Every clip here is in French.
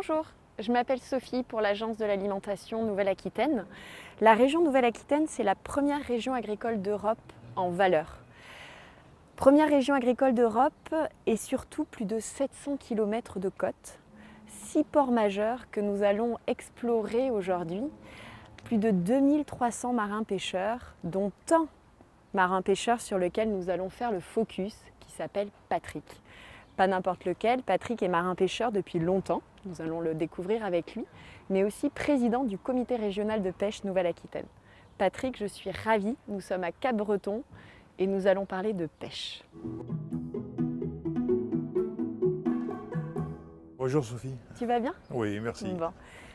Bonjour, je m'appelle Sophie pour l'Agence de l'alimentation Nouvelle-Aquitaine. La région Nouvelle-Aquitaine, c'est la première région agricole d'Europe en valeur. Première région agricole d'Europe et surtout plus de 700 km de côte, 6 ports majeurs que nous allons explorer aujourd'hui, plus de 2300 marins-pêcheurs, dont un marin-pêcheur sur lequel nous allons faire le focus, qui s'appelle Patrick. Pas n'importe lequel, Patrick est marin-pêcheur depuis longtemps, nous allons le découvrir avec lui, mais aussi président du comité régional de pêche Nouvelle-Aquitaine. Patrick, je suis ravie, nous sommes à Cap-Breton et nous allons parler de pêche. Bonjour Sophie. Tu vas bien? Oui, merci. Bon.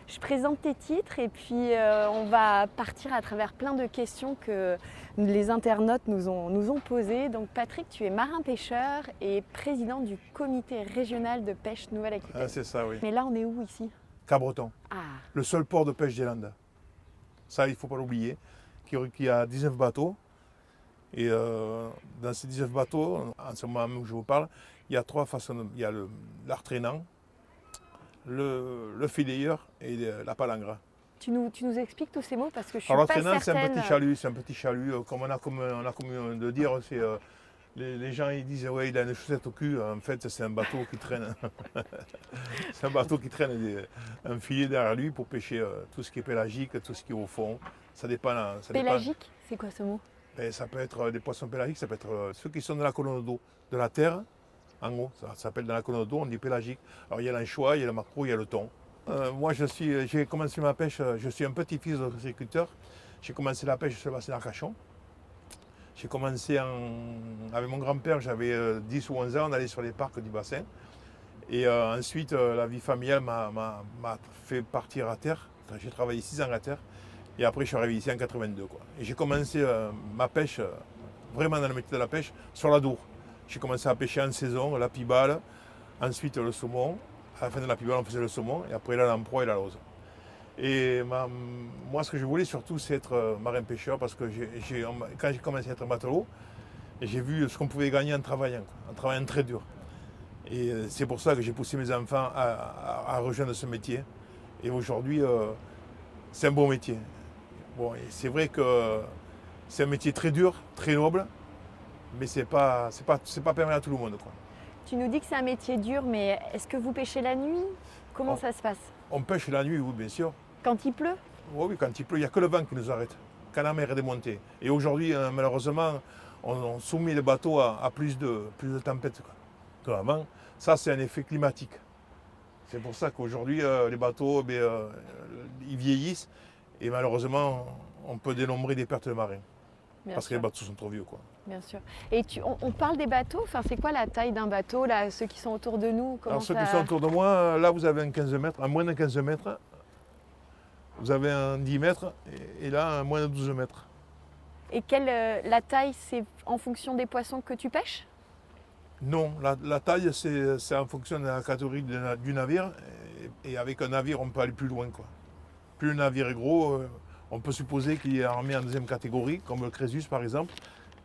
Je présente tes titres et puis on va partir à travers plein de questions que les internautes nous ont posées. Donc Patrick, tu es marin-pêcheur et président du comité régional de pêche Nouvelle-Aquitaine. Ah, c'est ça, oui. Mais là, on est où ici? Cap-Breton, le seul port de pêche des Landes. Ça, il ne faut pas l'oublier, qui a 19 bateaux. Et dans ces 19 bateaux, en ce moment où je vous parle, il y a trois façons. Il y a l'art traînant, le filayeur et la palangre. Tu nous expliques tous ces mots parce que je suis Alors, pas traînant, certaine. c'est un petit chalut. Comme on a comme de dire, c'est les gens ils disent ouais, il a une chaussette au cul. En fait, c'est un bateau qui traîne. C'est un bateau qui traîne un filet derrière lui pour pêcher tout ce qui est pélagique, tout ce qui est au fond. Ça dépend. Pélagique, c'est quoi ce mot? Ben, ça peut être des poissons pélagiques, ça peut être ceux qui sont dans la colonne d'eau de la terre. En haut, ça s'appelle dans la colonne d'eau, on dit pélagique. Alors il y a l'anchois, il y a le maquereau, il y a le thon. Moi j'ai commencé ma pêche, je suis un petit-fils d'agriculteur. J'ai commencé la pêche sur le bassin d'Arcachon. J'ai commencé avec mon grand-père, j'avais 10 ou 11 ans, on allait sur les parcs du bassin. Et ensuite la vie familiale m'a fait partir à terre. J'ai travaillé 6 ans à terre. Et après je suis arrivé ici en 82. Quoi. Et j'ai commencé ma pêche, vraiment dans le métier de la pêche, sur la Dour. J'ai commencé à pêcher en saison, la pibale, ensuite le saumon. À la fin de la pibale, on faisait le saumon, et après la lamproie et la lauze. Et moi, ce que je voulais surtout, c'est être marin-pêcheur, parce que quand j'ai commencé à être matelot, j'ai vu ce qu'on pouvait gagner en travaillant très dur. Et c'est pour ça que j'ai poussé mes enfants à rejoindre ce métier. Et aujourd'hui, c'est un bon métier. Bon, c'est vrai que c'est un métier très dur, très noble, mais c'est pas permis à tout le monde, quoi. Tu nous dis que c'est un métier dur, mais est-ce que vous pêchez la nuit? Comment ça se passe? On pêche la nuit, oui, bien sûr. Quand il pleut? Oui, quand il pleut, il n'y a que le vent qui nous arrête, quand la mer est démontée. Et aujourd'hui, malheureusement, on soumet le bateau à plus de tempêtes qu'avant. Ça, c'est un effet climatique. C'est pour ça qu'aujourd'hui, les bateaux, ils vieillissent et malheureusement, on peut dénombrer des pertes de marins. Parce que les bateaux sont trop vieux, quoi. Bien sûr. Et on parle des bateaux, enfin, c'est quoi la taille d'un bateau, là, ceux qui sont autour de nous? Alors ceux qui sont autour de moi, là vous avez un 15 mètres, un moins de 15 mètres. Vous avez un 10 mètres et là un moins de 12 mètres. Et la taille, c'est en fonction des poissons que tu pêches? Non, la taille c'est en fonction de la catégorie du navire. Et avec un navire, on peut aller plus loin, quoi. Plus le navire est gros, on peut supposer qu'il est armé en deuxième catégorie, comme le Crésus par exemple.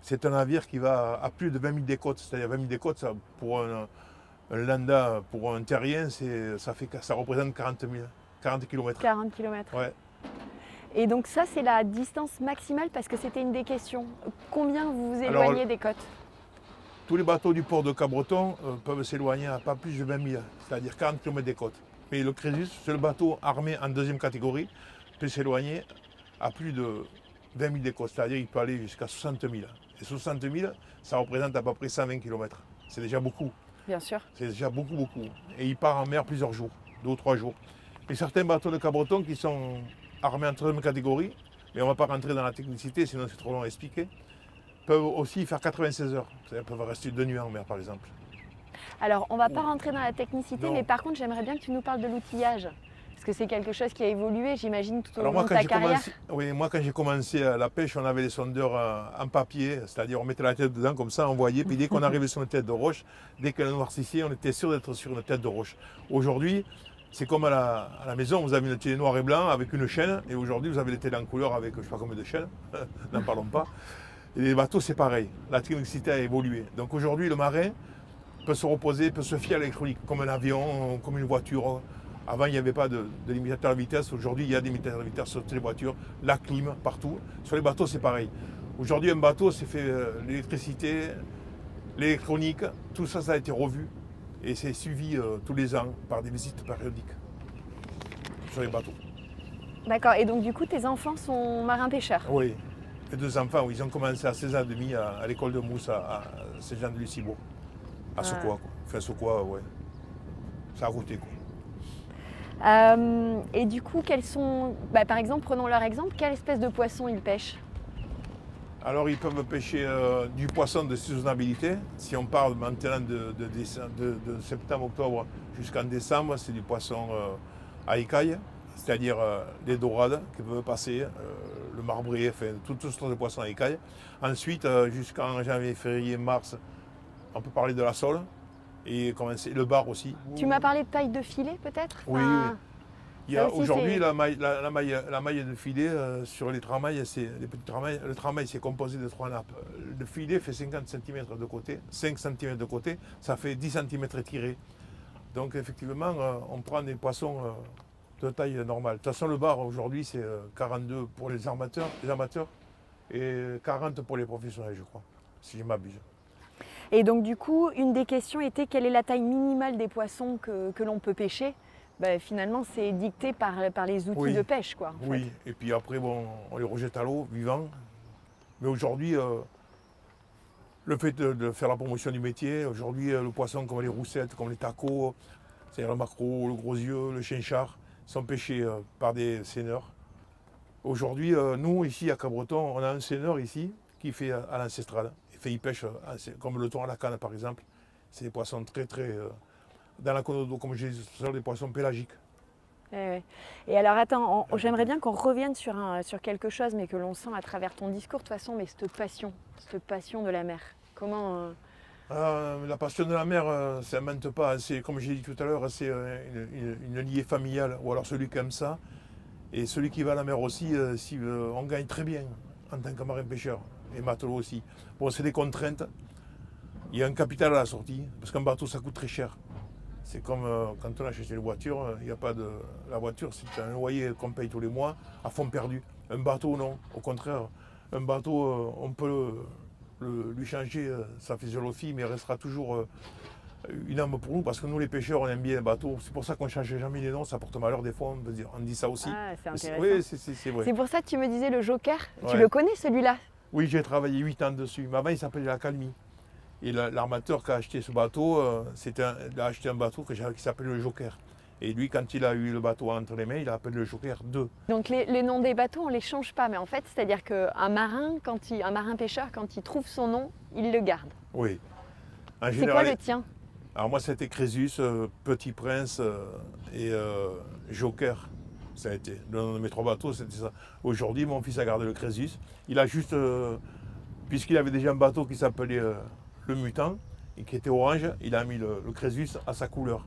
C'est un navire qui va à plus de 20 000 décotes. C'est-à-dire 20 000 décotes, ça, pour un landa, pour un terrien, ça représente 40 km. 40 km. Ouais. Et donc ça, c'est la distance maximale, parce que c'était une des questions. Combien vous vous éloignez des côtes? Tous les bateaux du port de Cap-Breton peuvent s'éloigner à pas plus de 20 000, c'est-à-dire 40 km des côtes. Mais le Crésus, c'est le bateau armé en deuxième catégorie, peut s'éloigner à plus de 20 000 des côtes, c'est-à-dire il peut aller jusqu'à 60 000. Et 60 000, ça représente à peu près 120 km. C'est déjà beaucoup. Bien sûr. C'est déjà beaucoup. Et il part en mer plusieurs jours, 2 ou 3 jours. Et certains bateaux de Cap-Breton qui sont armés en troisième catégorie, mais on ne va pas rentrer dans la technicité, sinon c'est trop long à expliquer, peuvent aussi faire 96 heures. C'est-à-dire peuvent rester 2 nuits en mer, par exemple. Alors, on ne va pas rentrer dans la technicité, mais par contre, j'aimerais bien que tu nous parles de l'outillage. Parce que c'est quelque chose qui a évolué, j'imagine, tout au long de ta carrière. Moi, quand j'ai commencé la pêche, on avait les sondeurs en papier, c'est-à-dire on mettait la tête dedans, comme ça, on voyait. Puis dès qu'on arrivait sur une tête de roche, dès qu'elle noircissait, on était sûr d'être sur une tête de roche. Aujourd'hui, c'est comme à la maison, vous avez une télé noir et blanc avec une chaîne, et aujourd'hui, vous avez les télés en couleur avec je ne sais pas combien de chaînes, n'en parlons pas. Et les bateaux, c'est pareil, la technicité a évolué. Donc aujourd'hui, le marin peut se reposer, peut se fier à l'électronique, comme un avion, comme une voiture. Avant, il n'y avait pas de limitateur de vitesse. Aujourd'hui, il y a des limitateurs de vitesse sur toutes les voitures, la clim partout. Sur les bateaux, c'est pareil. Aujourd'hui, un bateau, c'est fait l'électricité, l'électronique, tout ça, ça a été revu. Et c'est suivi tous les ans par des visites périodiques sur les bateaux. D'accord, et donc du coup, tes enfants sont marins-pêcheurs? Oui, les deux enfants, oui, ils ont commencé à 16 ans et demi à l'école de Mousse à Saint-Jean-de-Lucibourg, à Secoua, quoi. Enfin, Secoua, ouais. C'est à côté, quoi. Et du coup, quels sont, par exemple, prenons leur exemple, quelle espèce de poisson ils pêchent? Alors, ils peuvent pêcher du poisson de saisonnalité. Si on parle maintenant de septembre, octobre jusqu'en décembre, c'est du poisson à écailles, c'est-à-dire les dorades qui peuvent passer, le marbré, enfin, toutes sortes de poissons à écailles. Ensuite, jusqu'en janvier, février, mars, on peut parler de la sole. Et le bar aussi. Tu m'as parlé de taille de filet peut-être? Oui, enfin, il y a aujourd'hui la maille de filet sur les tramailles, les petits tramailles. Le tramail c'est composé de 3 nappes. Le filet fait 50 cm de côté, 5 cm de côté, ça fait 10 cm étiré. Donc effectivement, on prend des poissons de taille normale. De toute façon, le bar aujourd'hui c'est 42 pour les amateurs et 40 pour les professionnels, je crois, si je m'abuse. Et donc du coup, une des questions était quelle est la taille minimale des poissons que l'on peut pêcher? Finalement, c'est dicté par les outils de pêche, quoi. Oui, et puis après, bon, on les rejette à l'eau, vivants. Mais aujourd'hui, le fait de faire la promotion du métier, aujourd'hui, le poisson comme les roussettes, comme les tacos, c'est-à-dire le maquereau, le gros yeux, le chinchard, sont pêchés par des seineurs. Aujourd'hui, nous, ici à Cabreton, on a un seineur ici qui fait à l'ancestrale. Il pêche comme le thon à la canne, par exemple. C'est des poissons très, très... dans la côte d'eau, comme je disais, ce sont des poissons pélagiques. Et alors attends, j'aimerais bien qu'on revienne sur quelque chose, mais que l'on sent à travers ton discours de toute façon, mais cette passion de la mer. Comment la passion de la mer, ça n'invente pas. C'est, comme j'ai dit tout à l'heure, c'est une liée familiale, ou alors celui qui aime ça. Et celui qui va à la mer aussi, on gagne très bien en tant que marin-pêcheur, et matelot aussi. Bon, c'est des contraintes. Il y a un capital à la sortie, parce qu'un bateau, ça coûte très cher. C'est comme quand on achète une voiture, il n'y a pas de... La voiture, c'est un loyer qu'on paye tous les mois, à fond perdu. Un bateau, non. Au contraire, un bateau, on peut lui changer sa physiologie, mais il restera toujours une âme pour nous, parce que nous, les pêcheurs, on aime bien les bateaux. C'est pour ça qu'on ne change jamais les noms, ça porte malheur des fois, on dit ça aussi. Ah, c'est intéressant. Oui, c'est vrai. C'est pour ça que tu me disais le Joker. Ouais. Tu le connais, celui-là? Oui, j'ai travaillé 8 ans dessus. Mais avant, il s'appelait la Calmie. Et l'armateur qui a acheté ce bateau, il a acheté un bateau qui s'appelait le Joker. Et lui, quand il a eu le bateau entre les mains, il a appelé le Joker 2. Donc les noms des bateaux, on ne les change pas. Mais en fait, c'est-à-dire qu'un marin, un marin-pêcheur, quand il trouve son nom, il le garde. Oui. C'est quoi le tien? Alors moi, c'était Crésus, Petit Prince et Joker. Ça a été. Le nom de mes 3 bateaux, c'était ça. Aujourd'hui, mon fils a gardé le Crésus. Il a juste, puisqu'il avait déjà un bateau qui s'appelait le Mutant, et qui était orange, il a mis le Crésus à sa couleur.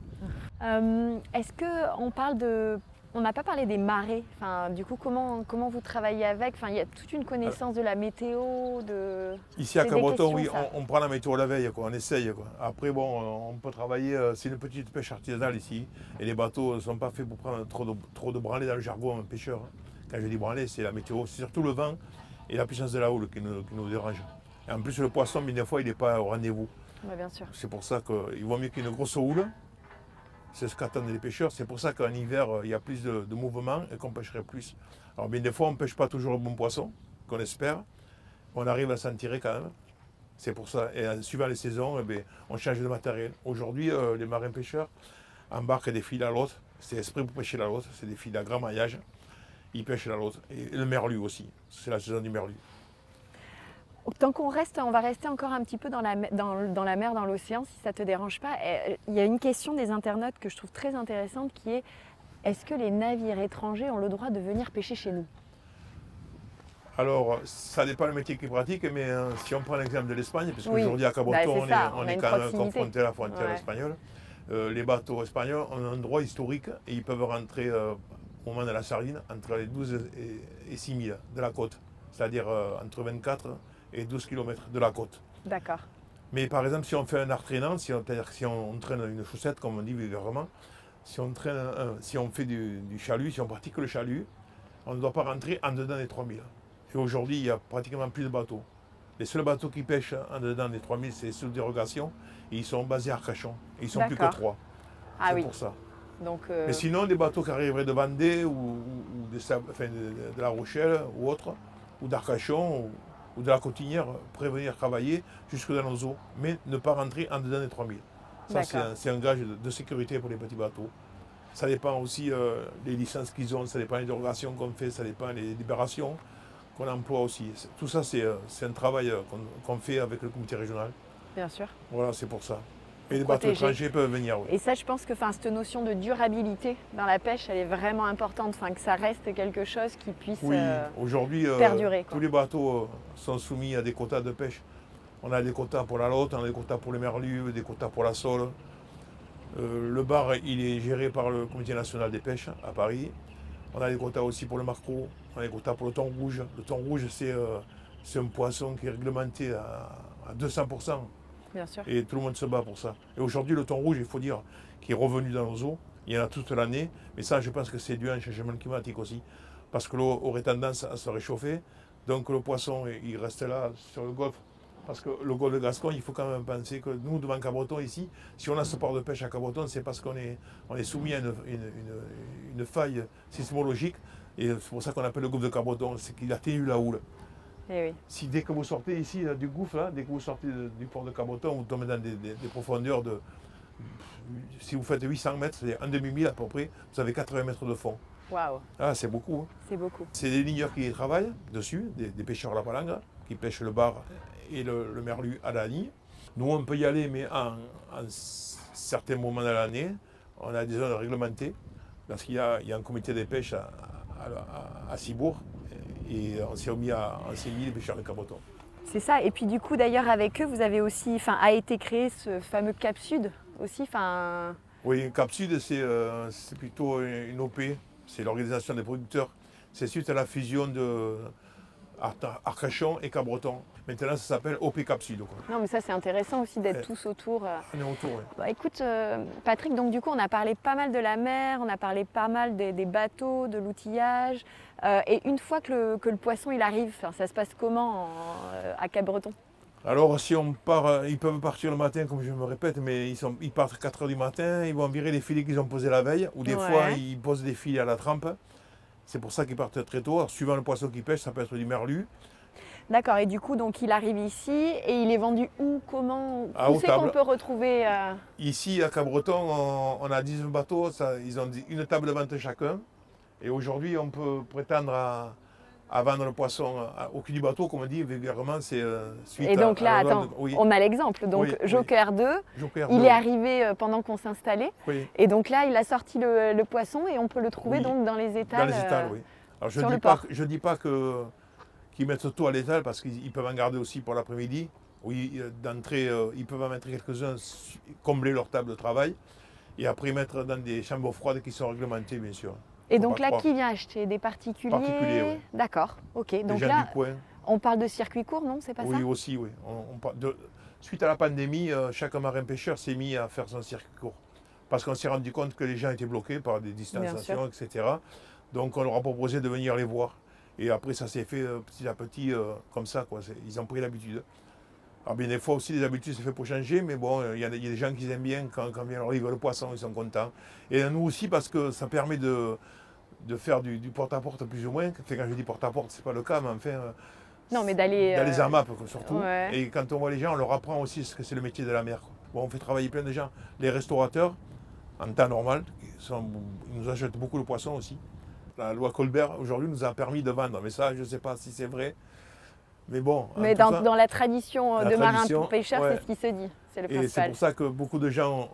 Est-ce qu'on parle de... On n'a pas parlé des marées. Enfin, du coup, comment vous travaillez avec? Enfin, il y a toute une connaissance de la météo, de... Ici à Cabreton, oui, on prend la météo la veille, quoi, on essaye. Quoi. Après, bon, on peut travailler, c'est une petite pêche artisanale ici, et les bateaux ne sont pas faits pour prendre trop de branlées dans le jargon un pêcheur. Quand je dis branlée, c'est la météo, c'est surtout le vent et la puissance de la houle qui nous dérange. Et en plus, le poisson, bien des fois, il n'est pas au rendez-vous. Ouais, bien sûr. C'est pour ça qu'il vaut mieux qu'il y ait une grosse houle. C'est ce qu'attendent les pêcheurs. C'est pour ça qu'en hiver, il y a plus de mouvement et qu'on pêcherait plus. Alors bien des fois, on ne pêche pas toujours le bon poisson, qu'on espère. On arrive à s'en tirer quand même. C'est pour ça. Et suivant les saisons, on change de matériel. Aujourd'hui, les marins-pêcheurs embarquent des fils à l'autre. C'est exprès pour pêcher la lotte. C'est des fils à grand maillage. Ils pêchent la lotte. Et le merlu aussi. C'est la saison du merlu. Tant qu'on reste, on va rester encore un petit peu dans la mer, dans l'océan, si ça ne te dérange pas. Il y a une question des internautes que je trouve très intéressante qui est: est-ce que les navires étrangers ont le droit de venir pêcher chez nous? Alors, ça dépend du métier qu'ils pratiquent, mais si on prend l'exemple de l'Espagne, parce qu'aujourd'hui à Cabreton, on est quand même confronté à la frontière espagnole, les bateaux espagnols ont un droit historique et ils peuvent rentrer au moment de la sardine entre les 12 et 6 000 de la côte, c'est-à-dire entre 24 et 12 km de la côte. D'accord. Mais par exemple, si on fait un art traînant, c'est-à-dire si on traîne une chaussette, comme on dit vulgairement, si on traîne, si on fait du chalut, si on pratique le chalut, on ne doit pas rentrer en dedans des 3000. Et aujourd'hui, il n'y a pratiquement plus de bateaux. Les seuls bateaux qui pêchent en dedans des 3000, c'est sous dérogation. Et ils sont basés à Arcachon. Ils ne sont plus que 3. Ah c'est oui. pour ça. Donc, Mais sinon, des bateaux qui arriveraient de Vendée ou de La Rochelle ou autre, ou d'Arcachon ou de la Cotinière, pourraient venir travailler jusque dans nos eaux, mais ne pas rentrer en dedans des 3000. Ça, c'est un gage de sécurité pour les petits bateaux. Ça dépend aussi des licences qu'ils ont, ça dépend des dérogations qu'on fait, ça dépend des libérations qu'on emploie aussi. Tout ça, c'est un travail qu'on fait avec le comité régional. Bien sûr. Voilà, c'est pour ça. Et les bateaux étrangers peuvent venir. Oui. Et ça, je pense que cette notion de durabilité dans la pêche, elle est vraiment importante, que ça reste quelque chose qui puisse aujourd'hui, perdurer. Tous les bateaux sont soumis à des quotas de pêche. On a des quotas pour la lotte, on a des quotas pour les merlus, des quotas pour la sole. Le bar, il est géré par le Comité national des pêches à Paris. On a des quotas aussi pour le maquereau, on a des quotas pour le thon rouge. Le thon rouge, c'est un poisson qui est réglementé à 200%. Bien sûr. Et tout le monde se bat pour ça. Et aujourd'hui, le thon rouge, il faut dire, qui est revenu dans nos eaux. Il y en a toute l'année. Mais ça, je pense que c'est dû à un changement climatique aussi. Parce que l'eau aurait tendance à se réchauffer. Donc le poisson, il reste là sur le golfe. Parce que le golfe de Gascogne, il faut quand même penser que nous, devant Cabreton, ici, si on a ce port de pêche à Cabreton, c'est parce qu'on est soumis à une faille sismologique. Et c'est pour ça qu'on appelle le gouffre de Cabreton, c'est qu'il atténue la houle. Et oui. Si dès que vous sortez ici du gouffre, là, dès que vous sortez du port de Cabreton, vous tombez dans des profondeurs de... Si vous faites 800 mètres, c'est un demi-mille à peu près, vous avez 80 mètres de fond. Waouh. Ah, c'est beaucoup. Hein. C'est beaucoup. C'est des ligneurs qui travaillent dessus, des pêcheurs à la palangre, qui pêchent le bar et le merlu à la ligne. Nous, on peut y aller, mais en certains moments de l'année, on a des zones réglementées, parce qu'il y a un comité de pêche à Cibourg, et on s'est mis à enseigner les pêcheurs de Cabreton. C'est ça, et puis du coup, d'ailleurs, avec eux, vous avez aussi, a été créé ce fameux Cap Sud aussi. Oui, Cap Sud, c'est plutôt une OP, c'est l'organisation des producteurs. C'est suite à la fusion de Arcachon et Cabreton. Maintenant, ça s'appelle OP Cap Sud. Quoi. Non, mais ça, c'est intéressant aussi d'être tous autour. On est autour, oui. Bah, écoute, Patrick, donc du coup, on a parlé pas mal de la mer, on a parlé pas mal des bateaux, de l'outillage. Et une fois que le poisson il arrive, ça se passe comment à Cabreton? Alors, si on part, ils peuvent partir le matin, comme je me répète, mais ils partent à 4 h du matin, ils vont virer les filets qu'ils ont posés la veille, ou des fois, ils posent des filets à la trempe. C'est pour ça qu'ils partent très tôt. Alors, suivant le poisson qu'ils pêchent, ça peut être du merlu. D'accord, et du coup, donc, il arrive ici et il est vendu où, comment? Où c'est qu'on peut retrouver Ici, à Cabreton, on a 19 bateaux, ils ont une table de vente chacun. Et aujourd'hui, on peut prétendre à vendre le poisson au cul du bateau, comme on dit, vulgairement, c'est suite à... Et donc là, attends, on a l'exemple. Donc Joker 2, il est arrivé pendant qu'on s'installait. Oui. Et donc là, il a sorti le poisson et on peut le trouver donc dans les étals. Dans les étals, oui. Alors je ne dis pas qu'ils mettent tout à l'étal, parce qu'ils peuvent en garder aussi pour l'après-midi. Oui, d'entrée, ils peuvent en mettre quelques-uns, combler leur table de travail. Et après, mettre dans des chambres froides qui sont réglementées, bien sûr. Et donc là, qui vient acheter? Des particuliers? Particuliers, oui. D'accord, ok. Donc gens là, du coin. On parle de circuit court, non? C'est pas ça? Oui, aussi, oui. Suite à la pandémie, chaque marin-pêcheur s'est mis à faire son circuit court. Parce qu'on s'est rendu compte que les gens étaient bloqués par des distanciations, etc. Donc on leur a proposé de venir les voir. Et après, ça s'est fait petit à petit, comme ça, quoi. Ils ont pris l'habitude. Alors bien des fois aussi, les habitudes, c'est fait pour changer, mais bon, il y a des gens qui aiment bien quand vient leur livre le poisson, ils sont contents. Et nous aussi, parce que ça permet de faire du porte-à-porte plus ou moins. Enfin, quand je dis porte-à-porte, c'est pas le cas, mais enfin... non, mais d'aller... Dans les AMAP, surtout. Ouais. Et quand on voit les gens, on leur apprend aussi ce que c'est le métier de la mer. Bon, on fait travailler plein de gens. Les restaurateurs, en temps normal, ils nous achètent beaucoup de poissons aussi. La loi Colbert, aujourd'hui, nous a permis de vendre. Mais ça, je ne sais pas si c'est vrai. Mais bon... Mais dans la tradition de marin-pêcheur, c'est ce qui se dit. C'est le principal. Et c'est pour ça que beaucoup de gens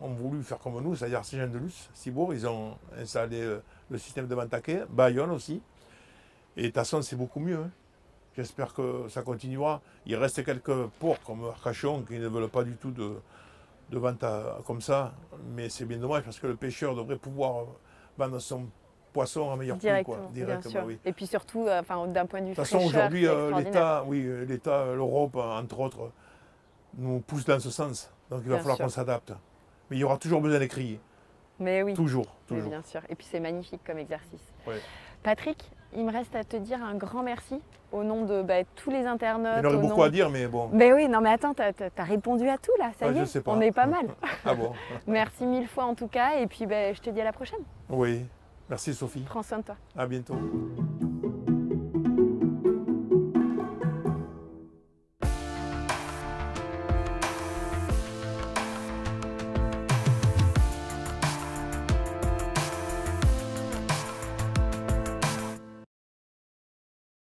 ont voulu faire comme nous, c'est-à-dire Saint-Jean-de-Luz, Cibourg, ils ont installé le système de vente à quai, Bayonne aussi. Et de toute façon, c'est beaucoup mieux. Hein. J'espère que ça continuera. Il reste quelques ports comme Arcachon qui ne veulent pas du tout de vente comme ça. Mais c'est bien dommage parce que le pêcheur devrait pouvoir vendre son poisson à meilleur prix. Directement, bien sûr. Oui. Et puis surtout, d'un point de vue fraîcheur, de toute façon, aujourd'hui, l'État, l'Europe, entre autres, nous pousse dans ce sens. Donc il va falloir qu'on s'adapte. Mais il y aura toujours besoin d'écrier. Mais oui, Toujours, mais toujours. bien sûr. Et puis c'est magnifique comme exercice. Ouais. Patrick, il me reste à te dire un grand merci au nom de tous les internautes. Il y aurait au beaucoup nom- à dire, mais bon. Mais oui, non mais attends, t'as répondu à tout là, ça Ouais, y je est, sais pas. on est pas mal. Ah bon? Merci mille fois en tout cas, et puis je te dis à la prochaine. Oui. Merci Sophie. Prends soin de toi. À bientôt.